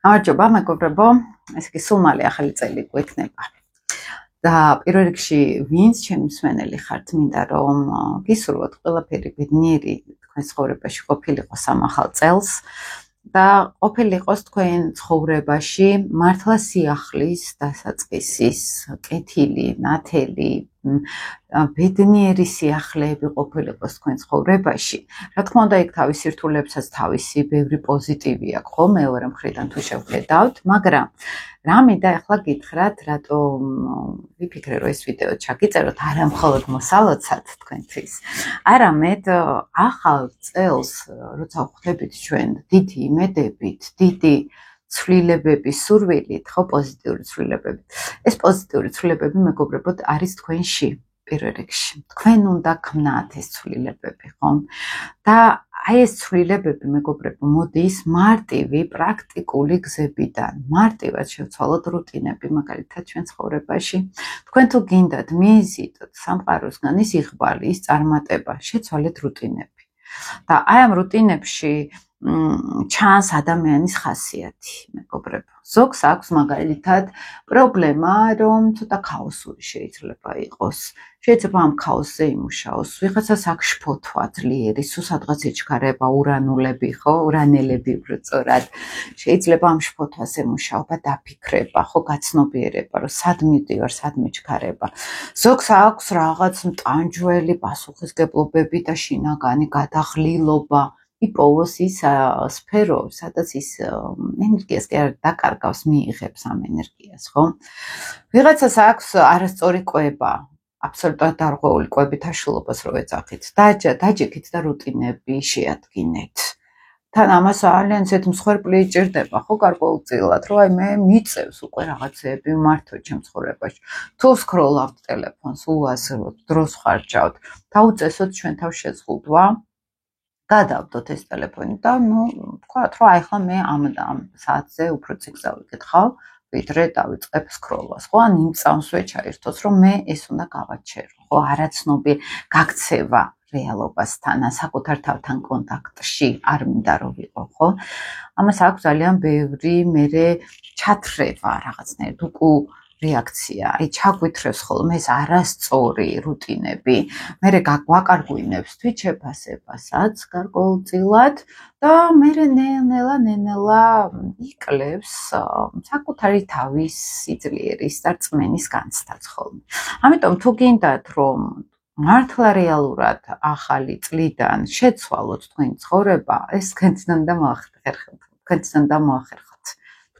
გამარჯობა, მეგობრებო. ეს კი სულ მალე ახალი წელი გვექნება. და პირველ რიგში ვინც ჩემი მსმენელი ხართ, მინდა რომ გისურვოთ ყველაფერი ბედნიერი თქვენ ცხოვრებაში ყოფილიყო სამ ახალ წელს და ყოფილიყოს თქვენ ცხოვრებაში მართლა სიახლის, დასაწყისის, კეთილი, ნათელი, ბედნიერი სიახლეები ყოფილიყოს თქვენ ცხოვრებაში. რა თქმა უნდა, იქ თავის სირთულებსაც თავისი ბევრი პოზიტივი აქვს, ხო, მეორე მხრიდან თუ შევხედავთ, მაგრამ რა მინდა ახლა გითხრათ, რატომ ვიფიქრე რომ ეს ვიდეო ჩაგიწეროთ არა მხოლოდ მოსალოცად თქვენთვის, არამედ ახალ წელს, როცა ხვდებით ჩვენ დიდი იმედებით, დიდი ცვლილებების სურვილით, ხო, პოზიტიური ცვლილებები. ეს პოზიტიური ცვლილებები, მეგობრებო, არის თქვენში პირველ რიგში. თქვენ უნდა ქმნათ ეს ცვლილებები, ხო? და აი ეს ცვლილებები, მეგობრებო, მოდის მარტივი პრაქტიკული გზებიდან. მარტივად შევცვალოთ რუტინები, მაგალითად ჩვენ ცხოვრებაში. თქვენ თუ გინდათ მიიზიდოთ სამყაროსგან ის იღბალი, ის წარმატება, შეცვალეთ რუტინები. და აი ამ რუტინებში ჩანს ადამიანის ხასიათი, მეგობრებო. ზოგს აქვს მაგალითად პრობლემა, რომ ცოტა ქაოსური შეიძლება იყოს. შეიძლება ამ ქაოსზე იმუშაოს, ვიღაცას აქვს შფოთვა ძლიერი, სულ სადღაც ეჩქარება ურანულები, ხო, ურანელები უფრო სწორად. შეიძლება ამ შფოთვას ემუშაობა, დაფიქრება, ხო, გაცნობიერება, რომ სად მივდივარ, სად მეჩქარება. ზოგს აქვს რაღაც მტანჯველი პასუხისგებლობები და შინაგანი გადაღლილობა. იპოვოს ის სფერო, სადაც ის ენერგიას კი არ დაკარგავს, მიიღებს ამ ენერგიას, ხო? ვიღაცას აქვს არასწორი კვება, აბსოლუტურად დარღვეული კვებით აშლობას რო ეძახით. დაჯექით და რუტინები შეადგინეთ. თან ამას ძალიან ისეთ მსხვერპლი იჭირდება, ხო, გარკვეულწილად, რომ აი მე მიწევს უკვე რაღაცეები მართო ჩემ ცხოვრებაში. თუ სკროლავთ ტელეფონს, უაზროთ, დროს ხარჯავთ, დაუწესოთ ჩვენ თავს შეზღუდვა. გადავდოთ ეს ტელეფონი და ვთქვათ, რომ აი ხლა მე ამ საათზე უფრო წიგნს დავიკითხავ, ვიდრე დავიწყებ სკროლას, ხო, ან იმ წამს ვეჩაერთოს, რომ მე ეს უნდა გავაჩერო, ხო, არაცნობი გაქცევა რეალობასთან, საკუთარ თავთან კონტაქტში არ მინდა რომ ვიყო, ხო? ამას აქვს ძალიან ბევრი მერე ჩათრევა რაღაცნაირად რეაქცია, აი ჩაგვითრევს ხოლმე ეს არასწორი რუტინები, მერე გვაკარგვინებს თვითშეფასებასაც გარკვეულწილად და მერე ნელა იკლებს საკუთარი თავის სიძლიერის და რწმენის განცდაც ხოლმე. ამიტომ თუ გინდათ რომ მართლა რეალურად ახალი წლიდან შეცვალოთ თქვენი ცხოვრება, ეს თქვენთან და მოახერხოთ.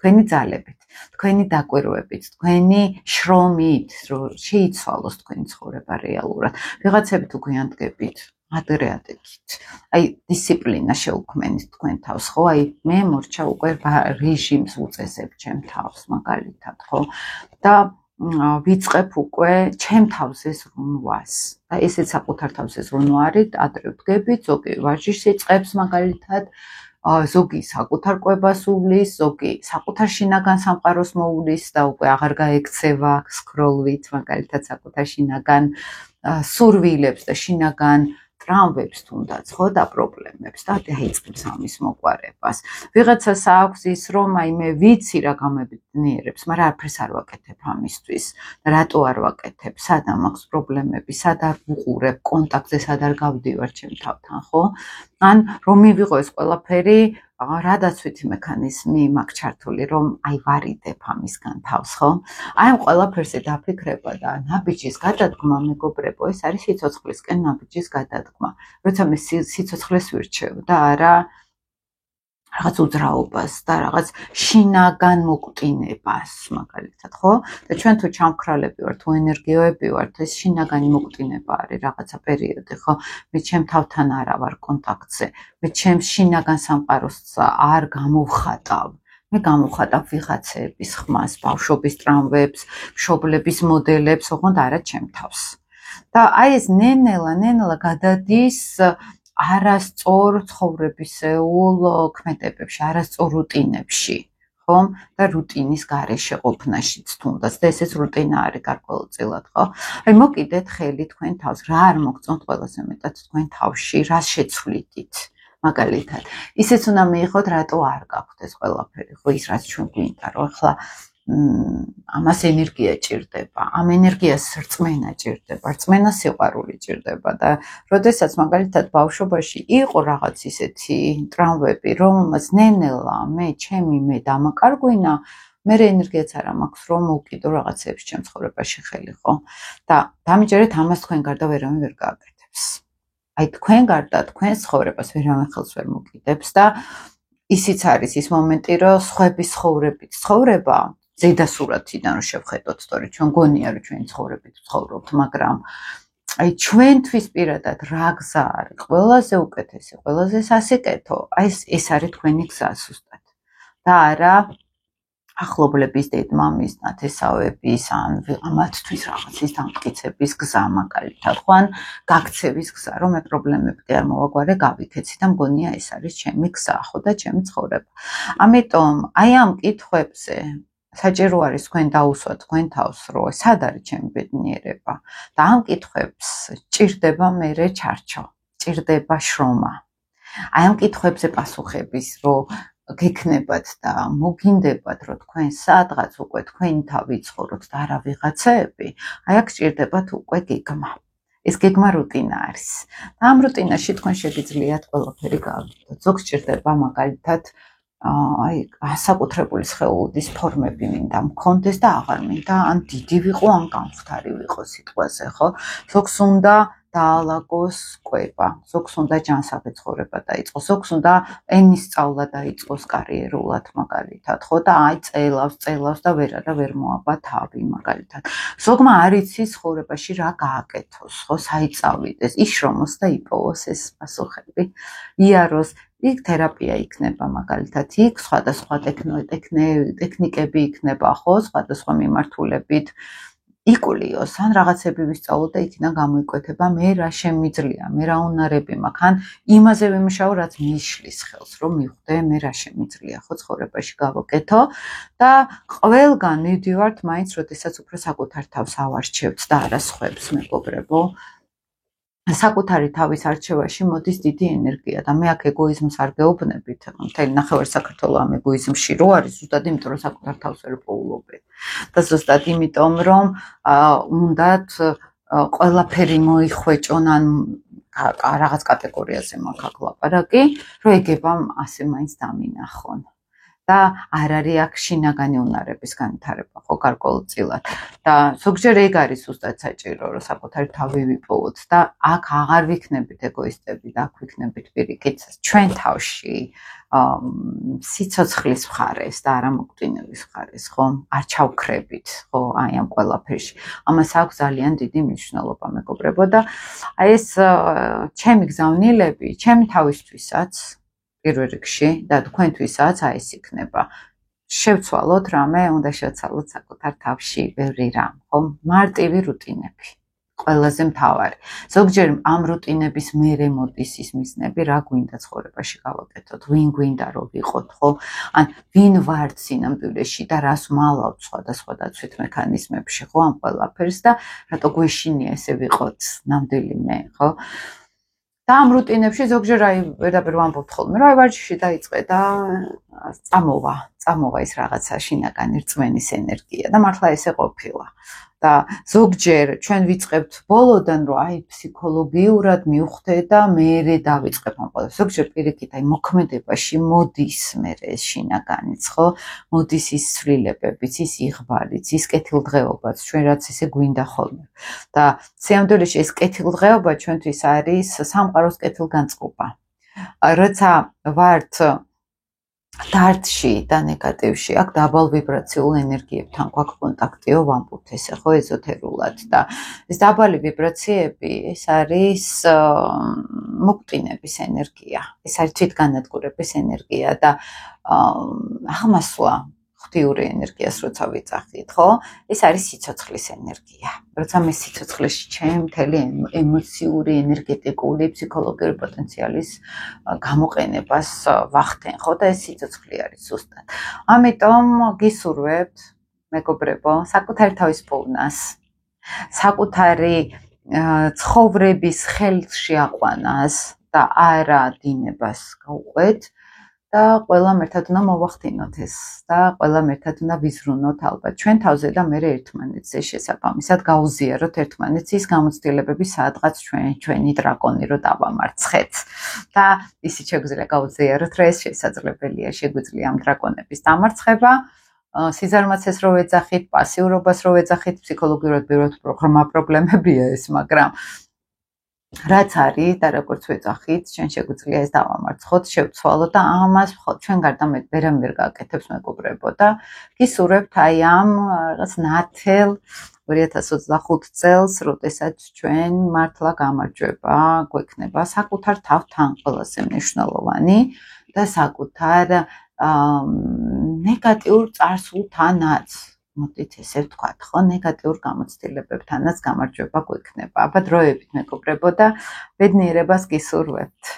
თქვენი ძალებით, თქვენი დაკვირვებით, თქვენი შრომით, რომ შეიცვალოს თქვენი ცხოვრება რეალურად. ვიღაცები თუ გვიანდგებით, ადრე ადექით. აი დისციპლინა შეუქმენით თქვენ თავს, ხო? აი მე მორჩა უკვე რეჟიმს უწესებ ჩემ თავს, მაგალითად, ხო? და ვიწყებ უკვე ჩემ თავზე ზრუნვას. და ესეც საკუთარ თავზე ზრუნვარით ადრე ვდგებით, ზოგი ვარჯიშს იწყებს მაგალითად, ზოგი საკუთარ კვებას უვლის, ზოგი საკუთარ შინაგან სამყაროს მოუვლის და უკვე აღარ გაექცევა სკროლვით, მაგალითად საკუთარ შინაგან სურვილებს და შინაგან ტრამვებს თუნდაც, ხო, და პრობლემებს და დაიწყებს ამის მოყვარებას. ვიღაცას აქვს ის, რომ აი მე ვიცი რა გამებედნიერებს, მაგრამ არაფერს არ ვაკეთებ ამისთვის. რატო არ ვაკეთებ? სად მაქვს პრობლემები, სად არ ვუყურებ კონტაქტზე, სად არ გავდივარ ჩემ თავთან, ხო? ან რომ მივიღო ეს ყველაფერი, რა დაცვითი მექანიზმი მაქვს ჩართული, რომ აი ვარიდებ ამისგან თავს, ხო? აი ამ ყველაფერზე დაფიქრება და ნაბიჯის გადადგმა, მეგობრებო, ეს არის სიცოცხლისკენ ნაბიჯის გადადგმა. როცა მე სიცოცხლეს ვირჩევ და არა რაღაც უძრაობას და რაღაც შინაგან მოკვდინებას, მაგალითად, ხო? და ჩვენ თუ ჩამქრალები ვართ, თუ ენერგიოები ვართ, ეს შინაგანი მოკვდინება არის რაღაცა პერიოდი, ხო? მე ჩემ თავთან არა ვარ კონტაქტზე, მე ჩემს შინაგან სამყაროს არ გამოვხატავ. მე გამოვხატავ ვიღაცების ხმას, ბავშვობის ტრამვებს, მშობლების მოდელებს, ოღონდ არა ჩემ თავს. და აი ეს ნელა გადადის არასწორ ცხოვრებისეულ ქმედებებში, არასწორ რუტინებში, ხო? და რუტინის გარეშე ყოფნაშიც თუნდაც და ესეც რუტინა არის გარკვეულწილად, ხო? აი მოკიდეთ ხელი თქვენ თავს, რა არ მოგწონთ ყველაზე მეტად თქვენ თავში, რას შეცვლიდით? მაგალითად ისეც უნდა მიიღოთ რატო არ გაქვთ ეს ყველაფერი ხო ის რაც ჩვენ გვინდა რომ ახლა ამას ენერგია ჭირდება ამ ენერგიას რწმენა ჭირდება რწმენა სიყვარული ჭირდება და როდესაც მაგალითად ბავშვობაში იყო რაღაც ისეთი ტრავმები რომელმაც ნენელა მე დამაკარგვინა მე ენერგიაც არ მაქვს რომ მოვკიდო რაღაცებს ჩემ ცხოვრებაში ხელი ხო და დამიჯერეთ ამას თქვენ გარდა ვერავინ ვერ გააკეთებს აი თქვენ გარდა თქვენ ცხოვრებას ვერავინ ხელს ვერ მოკიდებს და ისიც არის ის მომენტი რომ სხვების ცხოვრებით ცხოვრება ზედასურათიდან რომ შევხედოთ სწორი ჩვენ გონია რომ ჩვენი ცხოვრებით ვცხოვრობთ მაგრამ აი ჩვენთვის პირადად რა გზა არის ყველაზე უკეთესი ყველაზე სასიკეთო აი ეს არის თქვენი გზა ზუსტად და არა ახლობლების დედმამის ნათესავების ან ამათთვის რაღაცის დამტკიცების გზა მაგალითად ხო ან გაქცევის გზა რომ მე პრობლემები არ მოვაგვარე გავიქეცი და მგონია ეს არის ჩემი გზა ხო და ჩემი ცხოვრება ამიტომ აი ამ კითხვებზე საჭირო არის თქვენ დაუსვათ თქვენ თავს რომ სად არის ჩემი ბედნიერება და ამ კითხვებს ჭირდება მერე ჩარჩო ჭირდება შრომა აი ამ კითხვებზე პასუხების რომ გექნებათ და მოგინდებათ რომ თქვენ სადღაც უკვე თქვენი თავი ცხოვრობთ და არა ვიღაცები აი აქ ჭირდებათ უკვე გეგმა ეს გეგმა რუტინა არის და ამ რუტინაში თქვენ შეგიძლიათ ყველაფერი გავაკეთოთ ზოგს ჭირდება მაგალითად აი განსაკუთრებული სხეულის ფორმები მინდა მქონდეს და აღარ მინდა ან დიდი ვიყო ან გამხდარი ვიყო სიტყვაზე ხო ზოგს უნდა დაალაგოს კვება ზოგს უნდა ჯანსაღი ცხოვრება დაიწყოს ზოგს უნდა ენის სწავლა დაიწყოს კარიერულად მაგალითად ხო და აი წელავს და ვერ მოაბა თავი მაგალითად ზოგმა არ იცის ცხოვრებაში რა გააკეთოს ხო საიწავიდეს იშრომოს და იპოვოს ეს პასუხები იაროს იქ თერაპია იქნება მაგალითად იქ სხვადასხვა ტექნიკები იქნება ხო სხვადასხვა მიმართულებით იკულიოს ან რაღაცები ვისწავლო და იქიდან გამოიკვეთება მე რა შემიძლია მე რა უნარები მაქვს ან იმაზე ვიმუშაო რაც მიშლის ხელს რომ მივხვდე მე რა შემიძლია ხო ცხოვრებაში გავაკეთო და ყველგან მივდივართ მაინც როდესაც უფრო საკუთარ თავს ავარჩევთ და არა სხვებს მეგობრებო საკუთარი თავის არჩევაში მოდის დიდი ენერგია და მე აქ ეგოიზმს არ გეუბნებით მთელი ნახევარ საქართველო ამ ეგოიზმში რო არის ზუსტად იმიტომ რომ საკუთარ თავს ვერ პოულობენ და ზუსტად იმიტომ რომ უნდათ ყველაფერი მოიხვეჭონ ან რაღაც კატეგორიაზე მაქვს აქ ლაპარაკი რომ ეგება ასე მაინც დამინახონ და არ არის აქ შინაგანი უნარების განვითარება ხო გარკვეულწილად და ზოგჯერ ეგ არის ზუსტად საჭირო რომ საკუთარი თავი ვიპოვოთ და აქ აღარ ვიქნებით ეგოისტები და აქ ვიქნებით პირიქით ჩვენ თავში სიცოცხლის მხარეს და არა მოგვტინების მხარეს ხო არ ჩავქრებით ხო აი ამ ყველაფერში ამას აქვს ძალიან დიდი მნიშვნელობა მეგობრებო და აი ეს ჩემი გზავნილები ჩემი თავისთვისაც პირველ რიგში და თქვენთვისაც აი ეს იქნება შევცვალოთ რამე უნდა შევცვალოთ საკუთარ თავში ბევრი რამ ხო მარტივი რუტინები ყველაზე მთავარი ზოგჯერ ამ რუტინების მერე მოდის ის მიზნები რა გვინდა ცხოვრებაში გავაკეთოთ ვინ გვინდა რომ ვიყოთ ხო ან ვინ ვართ სინამდვილეში და რას ვალავთ სხვადასხვა დაცვით მექანიზმებში ხო ამ ყველაფერს და რატო გვეშინია ესე ვიყოთ ნამდვილი მე ხო და ამ რუტინებში ზოგჯერ აი ვერაფერ ვამბობთ ხოლმე რომ აი ვარჯიში დაიწყე და წამოვა ის რაღაცა შინაგანი რწმენის ენერგია და მართლა ესე ყოფილა და ზოგჯერ ჩვენ ვიწყებთ ბოლოდან რომ აი ფსიქოლოგიურად მივხვდე და მერე დავიწყებ ამ ყველაფერს ზოგჯერ პირიქით აი მოქმედებაში მოდის მერე ეს შინაგანიც ხო მოდის ის ცვლილებებიც ის იღბალიც ის კეთილდღეობაც ჩვენ რაც ესე გვინდა ხოლმე და სიამდვილეში ეს კეთილდღეობა ჩვენთვის არის სამყაროს კეთილგანწყობა როცა ვართ დარდში და ნეგატივში აქ დაბალ ვიბრაციულ ენერგიებთან გვაქვს კონტაქტიო ვამბობთ ესე ხო ეზოთერულად და ეს დაბალი ვიბრაციები ეს არის მოგვტინების ენერგია ეს არის თვითგანადგურების ენერგია და აღმასვლა ღვთიური ენერგიას როცა ვიძახით ხო ეს არის სიცოცხლის ენერგია როცა მე სიცოცხლეში ჩემ მთელი ემოციური ენერგეტიკული ფსიქოლოგიური პოტენციალის გამოყენებას ვახდენ ხო და ეს სიცოცხლე არის ზუსტად ამიტომ გისურვებთ მეგობრებო საკუთარი თავის პოვნას საკუთარი ცხოვრების ხელში აყვანას და არა დინებას გავყვეთ და ყველამ ერთად უნდა მოვახდინოთ ეს და ყველამ ერთად უნდა ვიზრუნოთ ალბათ ჩვენ თავზე და მე ერთმანეთს ეს შესაბამისად გავუზიაროთ ერთმანეთს ის გამოცდილებები სადღაც ჩვენი დრაკონი რო დავამარცხეთ და ისიც შეგვიძლია გავუზიაროთ რომ ეს შესაძლებელია შეგვიძლია ამ დრაკონების დამარცხება სიზარმაცეს რო ვეძახით პასიურობას რო ვეძახით ფსიქოლოგიურად ბევრად პრობლემებია ეს მაგრამ რაც არის და როგორც ვეძახით, ჩვენ შეგვიძლია ეს დავამარცხოთ, შევცვალოთ და ამას ჩვენ გარდა ვერამ ვერ გააკეთებს მეგობრებო და გისურვებთ აი ამ რაღაც ნათელ 2025 წელს, როდესაც ჩვენ მართლა გამარჯვება გვექნება საკუთარ თავთან ყველაზე მნიშვნელოვანი და საკუთარ ნეგატიურ წარსულთანაც მოდით ესე ვთქვათ, ხო, ნეგატიურ გამოცდილებებთანაც გამარჯვება გვექნება. აბა დროებით მეგობრებო და ბედნიერებას გისურვებთ.